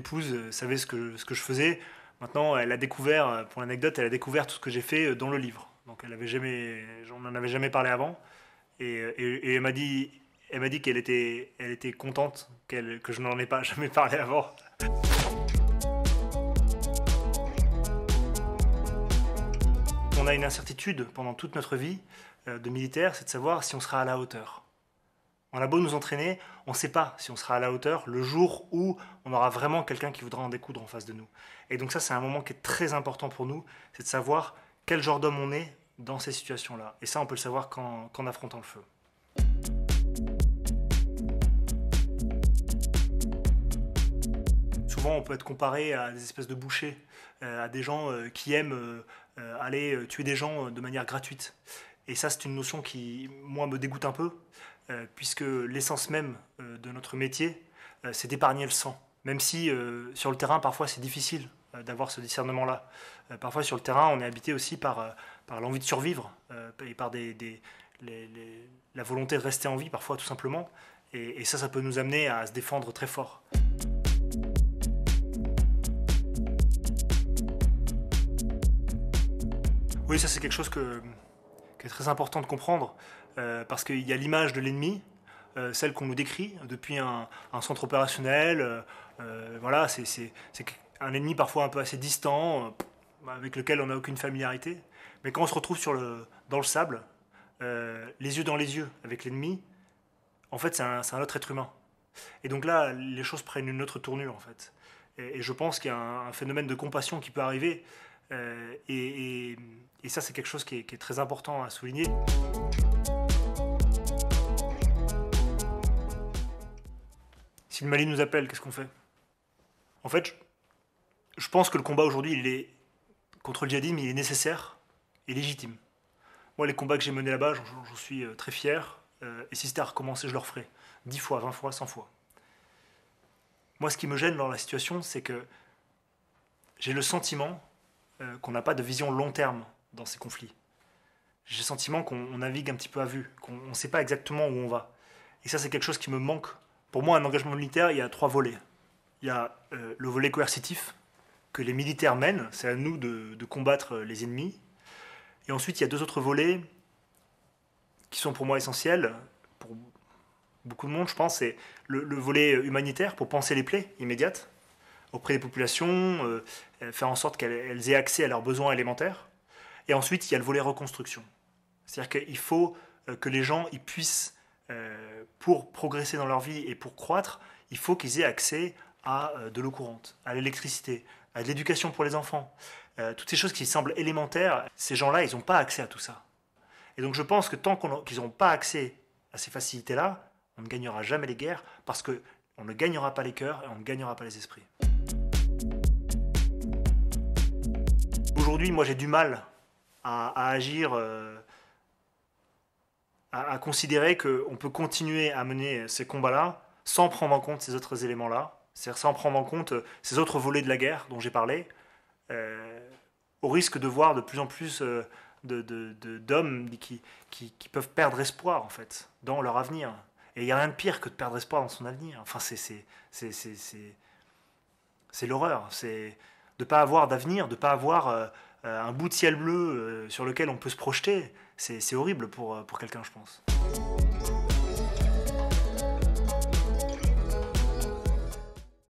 épouse savait ce que je faisais. Maintenant, elle a découvert, pour l'anecdote, elle a découvert tout ce que j'ai fait dans le livre. Donc j'en avais jamais parlé avant. Et elle m'a dit elle était contente que je n'en ai pas jamais parlé avant. On a une incertitude pendant toute notre vie de militaire, c'est de savoir si on sera à la hauteur. On a beau nous entraîner, on ne sait pas si on sera à la hauteur le jour où on aura vraiment quelqu'un qui voudra en découdre en face de nous. Et donc ça, c'est un moment qui est très important pour nous, c'est de savoir quel genre d'homme on est dans ces situations-là. Et ça, on peut le savoir qu'en affrontant le feu. Souvent, on peut être comparé à des espèces de bouchers, à des gens qui aiment aller tuer des gens de manière gratuite. Et ça, c'est une notion qui, moi, me dégoûte un peu, puisque l'essence même de notre métier, c'est d'épargner le sang. Même si sur le terrain, parfois, c'est difficile d'avoir ce discernement-là. Parfois, sur le terrain, on est habité aussi par l'envie de survivre et par la volonté de rester en vie, parfois, tout simplement. Et ça peut nous amener à se défendre très fort. Oui, ça, c'est quelque chose qui est très important de comprendre, parce qu'il y a l'image de l'ennemi, celle qu'on nous décrit depuis un centre opérationnel. Voilà, c'est un ennemi parfois un peu assez distant, avec lequel on n'a aucune familiarité. Mais quand on se retrouve dans le sable, les yeux dans les yeux avec l'ennemi, en fait, c'est un autre être humain. Et donc là, les choses prennent une autre tournure, en fait. Et je pense qu'il y a un phénomène de compassion qui peut arriver. Et ça, c'est quelque chose qui est très important à souligner. Si le Mali nous appelle, qu'est-ce qu'on fait? En fait, je pense que le combat aujourd'hui, contre le djihadisme, il est nécessaire et légitime. Moi, les combats que j'ai menés là-bas, j'en suis très fier. Et si c'était à recommencer, je le referais. 10 fois, 20 fois, 100 fois. Moi, ce qui me gêne dans la situation, c'est que j'ai le sentiment qu'on n'a pas de vision long terme dans ces conflits. J'ai le sentiment qu'on navigue un petit peu à vue, qu'on ne sait pas exactement où on va. Et ça, c'est quelque chose qui me manque. Pour moi, un engagement militaire, il y a 3 volets. Il y a le volet coercitif, que les militaires mènent, c'est à nous de combattre les ennemis. Et ensuite, il y a 2 autres volets qui sont pour moi essentiels, pour beaucoup de monde, je pense, c'est le volet humanitaire, pour panser les plaies immédiates auprès des populations, faire en sorte qu'elles aient accès à leurs besoins élémentaires. Et ensuite, il y a le volet reconstruction. C'est-à-dire qu'il faut que les gens ils puissent, pour progresser dans leur vie et pour croître, il faut qu'ils aient accès à de l'eau courante, à l'électricité, à de l'éducation pour les enfants. Toutes ces choses qui semblent élémentaires, ces gens-là, ils n'ont pas accès à tout ça. Et donc je pense que tant qu'ils n'auront pas accès à ces facilités-là, on ne gagnera jamais les guerres, parce qu'on ne gagnera pas les cœurs et on ne gagnera pas les esprits. Aujourd'hui, moi j'ai du mal à agir, à considérer qu'on peut continuer à mener ces combats-là sans prendre en compte ces autres éléments-là, c'est-à-dire sans prendre en compte ces autres volets de la guerre dont j'ai parlé, au risque de voir de plus en plus d'hommes qui peuvent perdre espoir en fait, dans leur avenir. Et il n'y a rien de pire que de perdre espoir dans son avenir. Enfin, c'est l'horreur. C'est de ne pas avoir d'avenir, de ne pas avoir un bout de ciel bleu sur lequel on peut se projeter. C'est horrible pour quelqu'un, je pense.